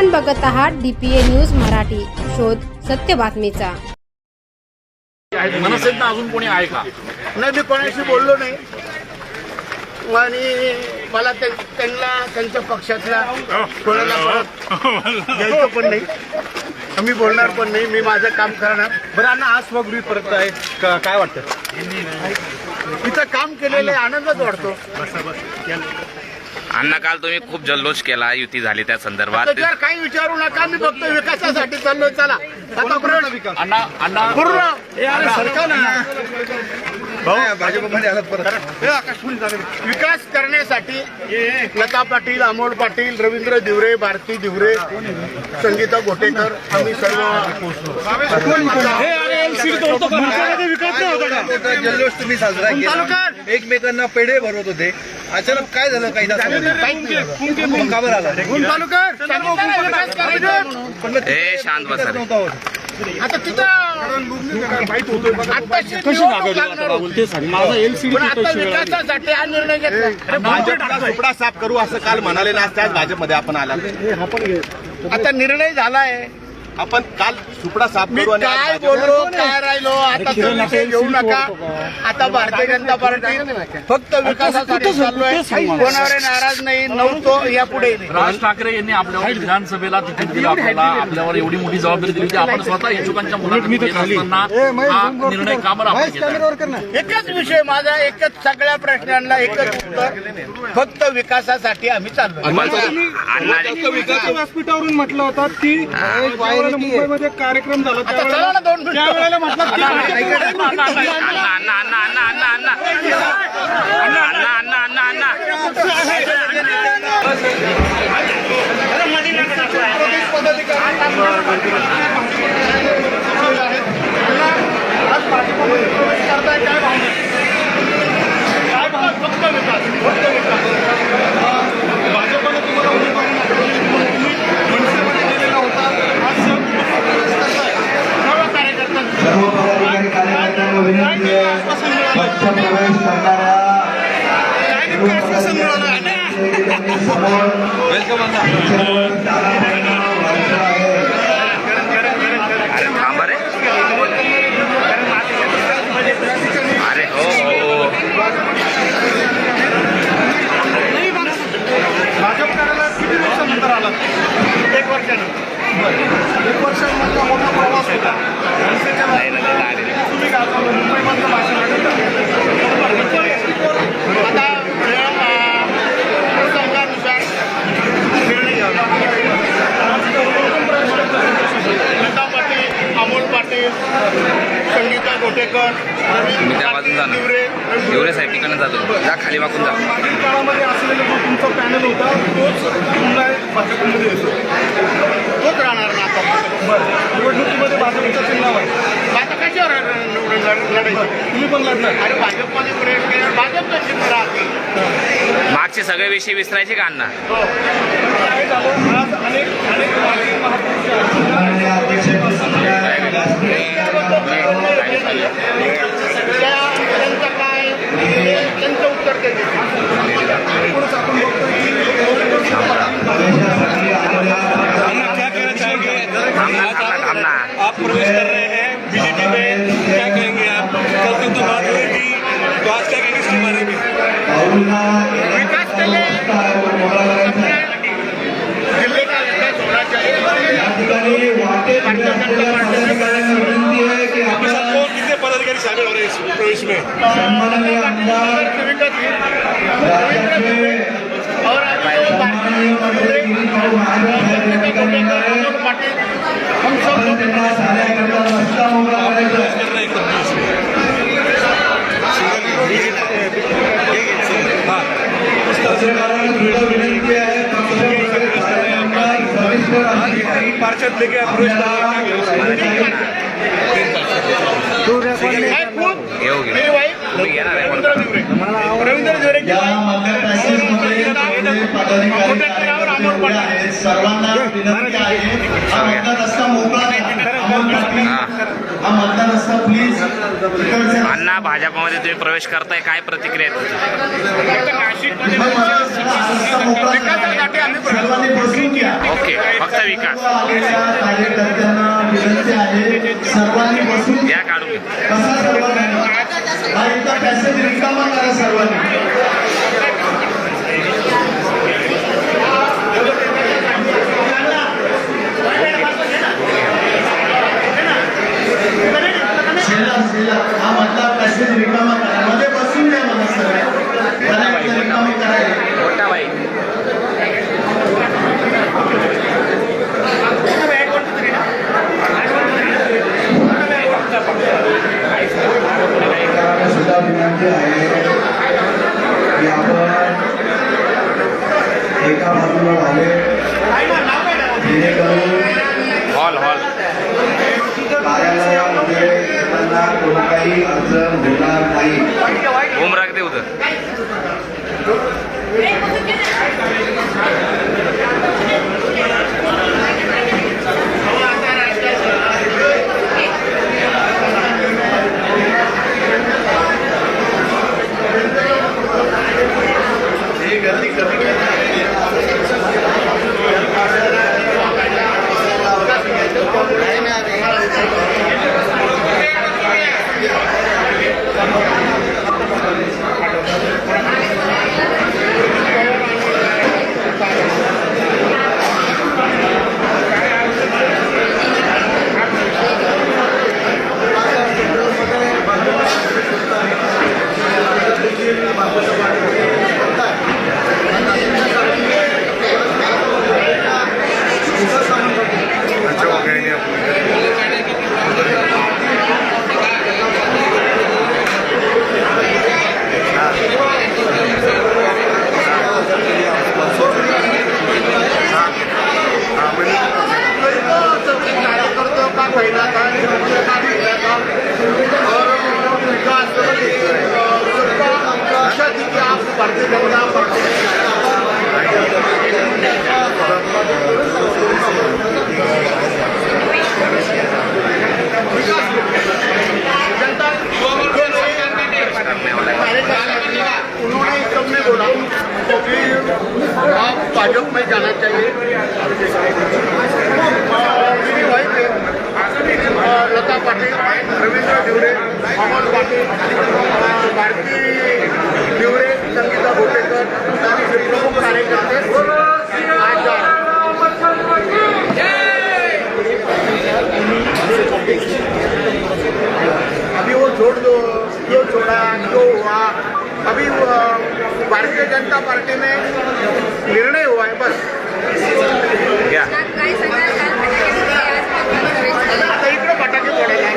आपण बघत आहात DPA न्यूज मराठी, शोध सत्य बातमीचा। मनसेतनं अजून कोणी आहे का? नाही, मी कोणाशी बोललो नाही आणि मला त्यांना त्यांच्या पक्षातला कोणाला घ्यायचं पण नाही, मी बोलणार पण नाही, मी माझं काम करणार। बरं अण्णा, आज स्वगृही परत आहे काय वाटतं? तिथं काम केलेलं आनंदच वाटतो। अण्णा, काल तुम्ही खूप जल्लोष केला, युती झाली त्या संदर्भात। त्याच्यावर काही विचारू नका, मी फक्त विकासासाठी चाललोय। चला आता विकास अण्णा पूर्ण भाजपमध्ये आलात परत? विकास करण्यासाठी लता पाटील, अमोल पाटील, रवींद्र दिवरे, भारती दिवरे, संगीता गोटेकर आम्ही सर्व जल्लोष तुम्ही साजरा केला, एकमेकांना पेढे भरवत होते, अचानक काय झालं? काही का बरं आला? ए शांत बसा रे. आता तिथं विकासासाठी हा निर्णय घेतला। भाजपला सुपडा साफ करू असं काल म्हणाले ना, त्याच भाजपमध्ये आपण आला। आता निर्णय झालाय, आपण काल सुपडा साफ मी करू आणि आज काय भाजप- बोललो काय राहिलो आता तो विषय घेऊ नका। आता भारतीय जनता पार्टी फक्त विकासासाठी चाललोय, कोणावर नाराज नाही, नव्हतो, यापुढे नाही। राज ठाकरे यांनी आपल्यावर विधानसभेला तिकीट दिलं, आपल्यावर एवढी मोठी जबाबदारी दिली होती, आपण स्वतः इच्छुकांच्या मुलाखती घेत असताना हा निर्णय का बरं आपण घेतला? एकच विषय माझा, एकच सगळ्या प्रश्नांना एकच उत्तर, फक्त विकासासाठी आम्ही चाललोय। अण्णा, व्यासपीठावरून म्हटलं होतं की मुंबईमध्ये कार्यक्रम झाला आता चला ना 2 मिनिटं। अण्णा अण्णा अण्णा अण्णा अण्णा अण्णा अण्णा अण्णा सर्व पदाधिकारी कार्यकर्त्यांना विनंती आहे, पक्ष प्रवेश करणाऱ्या थांबा रे. अरे हो हो भाजप कार्यालयात किती दिवसानंतर आला? 1 वर्षानं। 1 वर्षांमधला मोठा प्रवास होता। तुम्ही गाजवलं मुंबईमधलं भाषण आता प्रसंगानुसार निर्णय घ्यावा। लता पाटील, अमोल पाटील, संगीता गोटेकर, मी त्या बाजून जाणार. एवढे साहेब तिकडनं जातो, जा खाली वाकून जा. मागील काळामध्ये असलेला जो तुमचा पॅनल होता तोच पुन्हा भाजपमध्ये येतो, तोच राहणार ना आता। निवडणुकीमध्ये भाजपच्या चिन्हावर आता कशावर लढायचं? तुम्ही पण लढणार? अरे भाजपमध्ये प्रवेश केल्यावर भाजपचं चिन्ह राहते। मागचे सगळे विषय विसरायचे का अण्णा? काय झालं? आज अनेक महापुरुष त्यांचं काय त्यांचं उत्तर देते। पुढेच आपण बघतोय की आप प्रवेश कर रहे हैं बीजेपी में, क्या कहेंगे आप? कल तक तो बात हुई थी, तो आज क्या कहेंगे इसके बारे में? विकास के लिए जिले का विकास होना चाहिए। आपके साथ और कितने पदाधिकारी शामिल हो रहे हैं इस प्रवेश में? और हम सब पार्षद लेके प्रवेश येऊ घे. मेरी वाइफ तुम्ही घेणार आहे रवींद्र दिवरे, रवींद्र दिवरे की सर्वांना विनंती आहे, हा मतदान रस्ता मोकळा हा मतदान रस्ता प्लीज। अण्णा, भाजपमध्ये तुम्ही प्रवेश करताय, काय प्रतिक्रिया आहे तुमची? नाशिकमध्ये विकासासाठी आम्ही सर्वांनी बसून घ्या. ओके. ओके, फक्त विकास. आलेल्या कार्यकर्त्यांना विनंती आहे सर्वांनी बसून या काढून घे. कसा सर्वांनी हा एकदा पॅसेज रिकामा करा सर्वांनी. हा मधला पॅसेज रिकामा करा. मध्ये बसून द्या मला सर रिकामी करायला. मोठा बाई सुद्धा विनंती आहे की आपण एका बाजूला राहिले जेणेकरून हॉल कार्यालयामध्ये येताना कोणताही अडचण होणार नाही. ओम राख दे उधर. उन्होंने इस सबने बोला कि आप भाजपा में जाना चाहिए. लता पाटील, रवींद्र ढिवरे, अमोल पाटील, भारती ढिवरे, संगीता भोटेकर आणि प्रमुख कार्यकर्ते